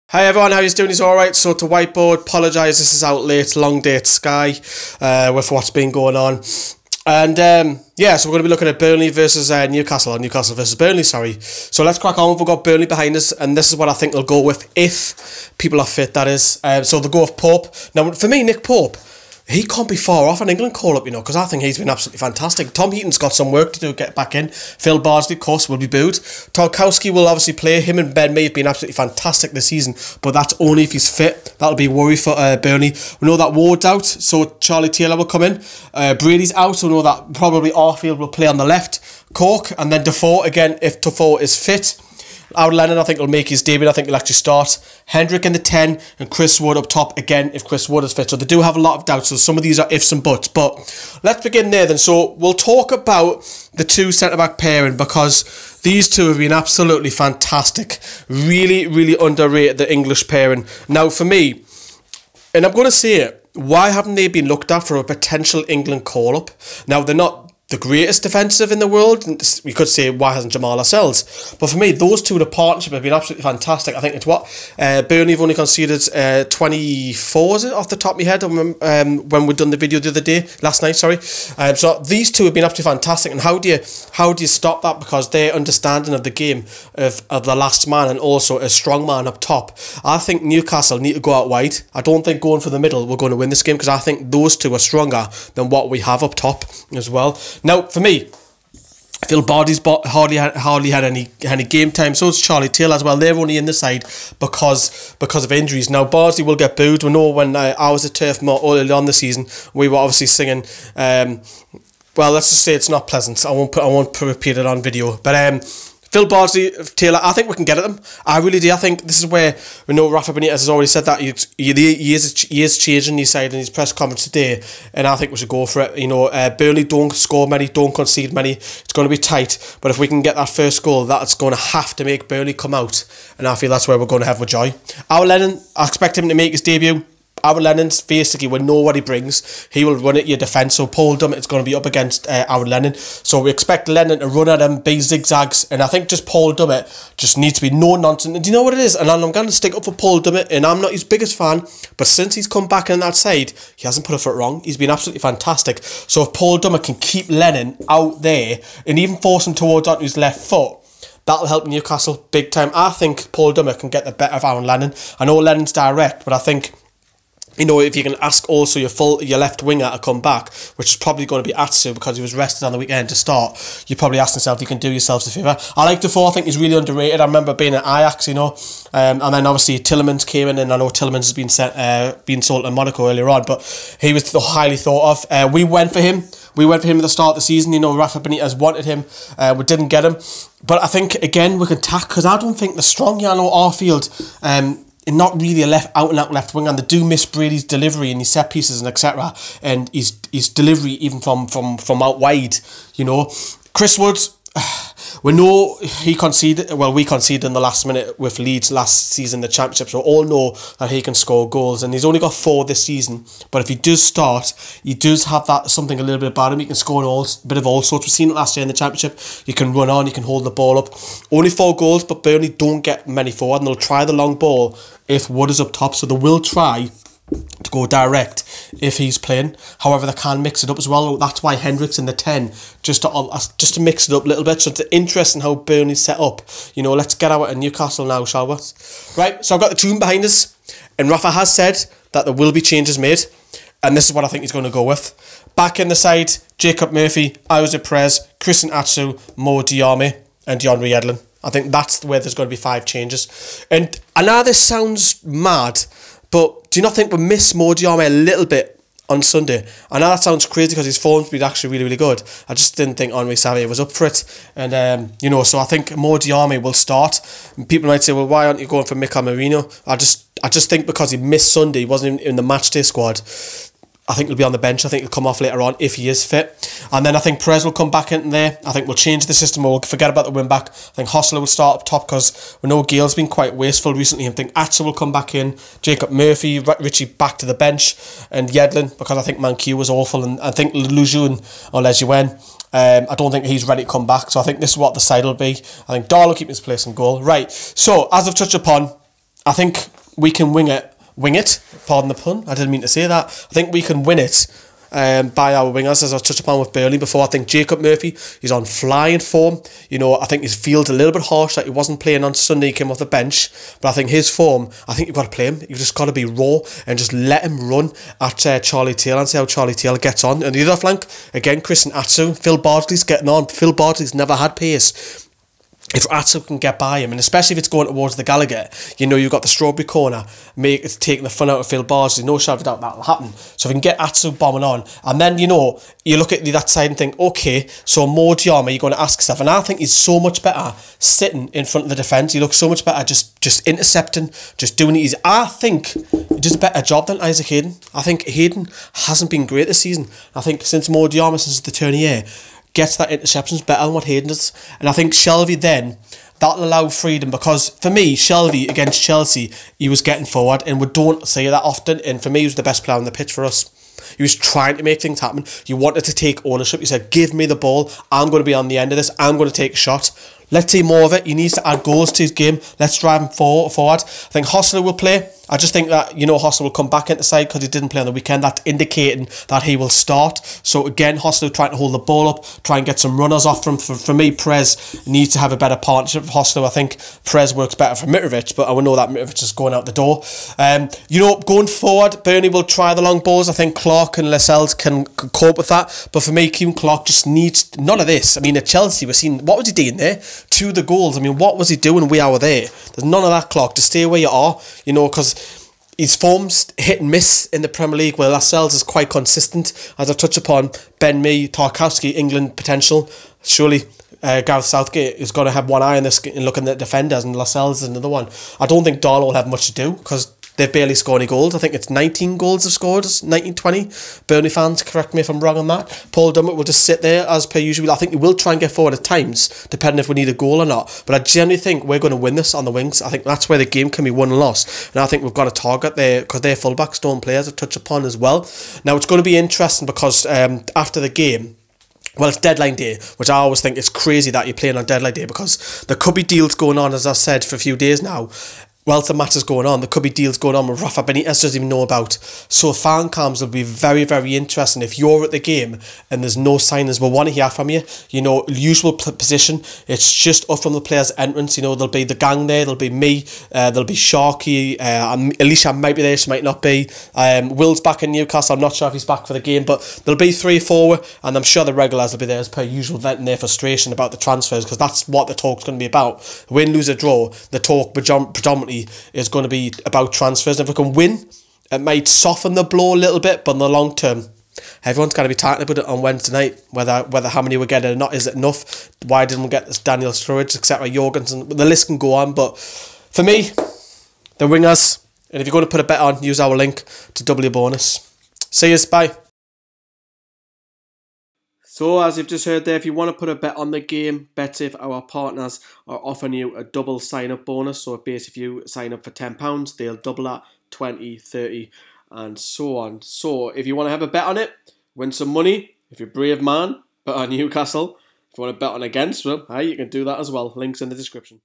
Hi everyone, how you doing? Is alright? So to whiteboard, apologise, this is out late, long day at Sky with what's been going on. And yeah, so we're going to be looking at Burnley versus Newcastle, or Newcastle versus Burnley, sorry. So let's crack on. We've got Burnley behind us, and this is what I think they'll go with if people are fit, that is. So they'll go with Pope. Now, for me, Nick Pope, he can't be far off an England call-up, you know, because I think he's been absolutely fantastic. Tom Heaton's got some work to do, get back in. Phil Bardsley, of course, will be booed. Tarkowski will obviously play. Him and Ben May have been absolutely fantastic this season, but that's only if he's fit. That'll be a worry for Burnley. We know that Ward's out, so Charlie Taylor will come in. Brady's out, so we know that probably Arfield will play on the left. Cork, and then Defoe, again, if Defoe is fit. Howard Lennon, I think, will make his debut. I think he'll actually start. Hendrick in the 10 and Chris Wood up top again if Chris Wood is fit. So they do have a lot of doubts. So some of these are ifs and buts. But let's begin there then. So we'll talk about the two centre-back pairing because these two have been absolutely fantastic. Really, really underrated, the English pairing. Now, for me, and I'm going to say it, why haven't they been looked at for a potential England call-up? Now, they're not the greatest defensive in the world. We could say, why hasn't Jamal Lascelles? But for me, those two, the partnership, have been absolutely fantastic. I think it's what Burnley have only conceded 24, is it, off the top of my head, when we'd done the video the other day, last night, sorry. So these two have been absolutely fantastic. And how do you stop that? Because their understanding of the game of the last man and also a strong man up top. I think Newcastle need to go out wide. I don't think going for the middle we're going to win this game because I think those two are stronger than what we have up top as well. Now, for me, Phil Bardsley's hardly had any game time. So it's Charlie Taylor as well. They're only in the side because of injuries. Now, Bardsley will get booed. We know when I was at Turf Moor early on the season, we were obviously singing. Well, let's just say it's not pleasant. I won't repeat it on video. But Phil Bardsley, Taylor, I think we can get at them. I really do. I think this is where we know Rafa Benitez has already said that he is changing his side in his press conference today, and I think we should go for it. You know, Burnley don't score many, don't concede many. It's going to be tight, but if we can get that first goal, that's going to have to make Burnley come out, and I feel that's where we're going to have with joy. Howard Lennon, I expect him to make his debut. Howard Lennon's basically, we know what he brings. He will run at your defence. So Paul Dummett is going to be up against Howard Lennon. So we expect Lennon to run at him, be zigzags. And I think just Paul Dummett just needs to be no nonsense. And do you know what it is? And I'm going to stick up for Paul Dummett. And I'm not his biggest fan. But since he's come back on that side, he hasn't put a foot wrong. He's been absolutely fantastic. So if Paul Dummett can keep Lennon out there and even force him towards onto his left foot, that'll help Newcastle big time. I think Paul Dummett can get the better of Aaron Lennon. I know Lennon's direct, but I think, you know, if you can ask also your left winger to come back, which is probably going to be Atsu because he was rested on the weekend to start, you probably ask yourself, you can do yourselves a favour. I like Defoe. I think he's really underrated. I remember being at Ajax, you know, and then obviously Tielemans came in, and I know Tielemans has been sold to Monaco earlier on, but he was highly thought of. We went for him. We went for him at the start of the season. You know, Rafa Benitez wanted him. We didn't get him. But I think, again, we can tack, because I don't think they're strong. Yeah, I know Arfield, not really a out-and-out left winger, and they do miss Brady's delivery and his set pieces and etc. And his delivery even from out wide, you know. Chris Wood, we know he conceded. Well, we conceded in the last minute with Leeds last season, the Championship. So all know that he can score goals, and he's only got 4 this season. But if he does start, he does have that something a little bit about him. He can score a bit of all sorts. We've seen it last year in the Championship. You can run on, you can hold the ball up. Only 4 goals, but Burnley don't get many forward, and they'll try the long ball if Wood is up top. So they will try to go direct if he's playing. However, they can mix it up as well. That's why Hendrick's in the 10, just to mix it up a little bit. So it's interesting how Burnley's set up. You know, let's get out of Newcastle now, shall we? Right, so I've got the team behind us, and Rafa has said that there will be changes made, and this is what I think he's going to go with. Back in the side, Jacob Murphy, Isaac Perez, Christian Atsu, Mo Diame, and DeAndre Yedlin. I think that's where there's going to be 5 changes. And I know this sounds mad, but do you not think we miss Mo Diame a little bit on Sunday? I know that sounds crazy because his form's been actually really, really good. I just didn't think Henri Xavier was up for it. And, you know, so I think Mo Diame will start. And people might say, well, why aren't you going for Mikel Merino? I just think because he missed Sunday, he wasn't in the matchday squad. I think he'll be on the bench. I think he'll come off later on if he is fit. And then I think Perez will come back in there. I think we'll change the system. We'll forget about the wing back. I think Hostler will start up top because we know Gale's been quite wasteful recently. I think Atsu will come back in. Jacob Murphy, Richie back to the bench. And Yedlin, because I think Mankiw was awful. And I think Lejeune or Lejeune, I don't think he's ready to come back. So I think this is what the side will be. I think Darl will keep his place in goal. Right. So, as I've touched upon, I think we can wing it, pardon the pun, I didn't mean to say that. I think we can win it by our wingers, as I touched upon with Burnley before. I think Jacob Murphy, he's on flying form. You know, I think his field's a little bit harsh that he wasn't playing on Sunday, he came off the bench, but I think his form, I think you've got to play him. You've just got to be raw and just let him run at Charlie Taylor and see how Charlie Taylor gets on. And the other flank, again, Christian Atsu, Phil Bardsley's getting on. Phil Bardsley's never had pace. If Atsu can get by him, and especially if it's going towards the Gallagher, you know, you've got the strawberry corner, it's taking the fun out of Phil Bardsley, no shadow of a doubt that'll happen. So if we can get Atsu bombing on, and then, you know, you look at that side and think, okay, so Mo Diarra, you're going to ask yourself, and I think he's so much better sitting in front of the defence. He looks so much better just intercepting, just doing it easy. I think he does a better job than Isaac Hayden. I think Hayden hasn't been great this season. I think since Mo Diarra, since the turn of year, gets that interceptions better than what Hayden does. And I think Shelvey then, that'll allow freedom, because for me, Shelvey against Chelsea, he was getting forward, and we don't say that often, and for me, he was the best player on the pitch for us. He was trying to make things happen. He wanted to take ownership. He said, give me the ball. I'm going to be on the end of this. I'm going to take a shot. Let's see more of it. He needs to add goals to his game. Let's drive him forward. I think Hostler will play. I just think that, you know, Hostler will come back into side because he didn't play on the weekend. That's indicating that he will start. So again, Hostler trying to hold the ball up, try and get some runners off from. For me, Prez needs to have a better partnership with Hostler. I think Prez works better for Mitrovic, but I will know that Mitrovic is going out the door. You know, going forward, Burnley will try the long balls. I think Clark and Lascelles can cope with that. But for me, Kieran Clark just needs none of this. I mean, at Chelsea, we're seeing, what was he doing there? To the goals. I mean, what was he doing? We are there. There's none of that, Clark. Just stay where you are, you know, because his form's hit and miss in the Premier League, where Lascelles is quite consistent. As I touch upon, Ben Mee, Tarkowski, England potential. Surely Gareth Southgate is going to have one eye on this and looking at the defenders, and Lascelles is another one. I don't think Darlow will have much to do, because they've barely scored any goals. I think it's 19 goals they've scored, 19-20. Burnley fans, correct me if I'm wrong on that. Paul Dummett will just sit there as per usual. I think he will try and get forward at times, depending if we need a goal or not. But I genuinely think we're going to win this on the wings. I think that's where the game can be won and lost. And I think we've got a target there, because their fullbacks don't play, as I've touched upon as well. Now, it's going to be interesting, because after the game, well, it's deadline day, which I always think is crazy that you're playing on deadline day, because there could be deals going on, as I've said, for a few days now. Whilst the match is going on, there could be deals going on with Rafa Benitez doesn't even know about. So fan cams will be very, very interesting. If you're at the game and there's no signings, we'll want to hear from you. You know, usual position, it's just up from the players' entrance. You know, there'll be the gang there, there'll be me, there'll be Sharky, Alicia might be there, she might not be. Will's back in Newcastle, I'm not sure if he's back for the game, but there'll be 3 or 4, and I'm sure the regulars will be there as per usual, venting their frustration about the transfers, because that's what the talk's going to be about. Win, lose or draw, the talk predominantly is going to be about transfers. And if we can win, it might soften the blow a little bit, but in the long term, everyone's going to be talking about it on Wednesday night, whether how many we're getting or not. Is it enough? Why didn't we get this Daniel Sturridge, etc., Jorgensen? The list can go on, but for me, the wingers, and if you're going to put a bet on, use our link to double your bonus. See you, bye. So, as you've just heard there, if you want to put a bet on the game, BetSafe, our partners, are offering you a double sign-up bonus. So, basically, if you sign up for £10, they'll double that, 20, 30, and so on. So, if you want to have a bet on it, win some money. If you're a brave man, bet on Newcastle. If you want to bet on against, well, hey, you can do that as well. Links in the description.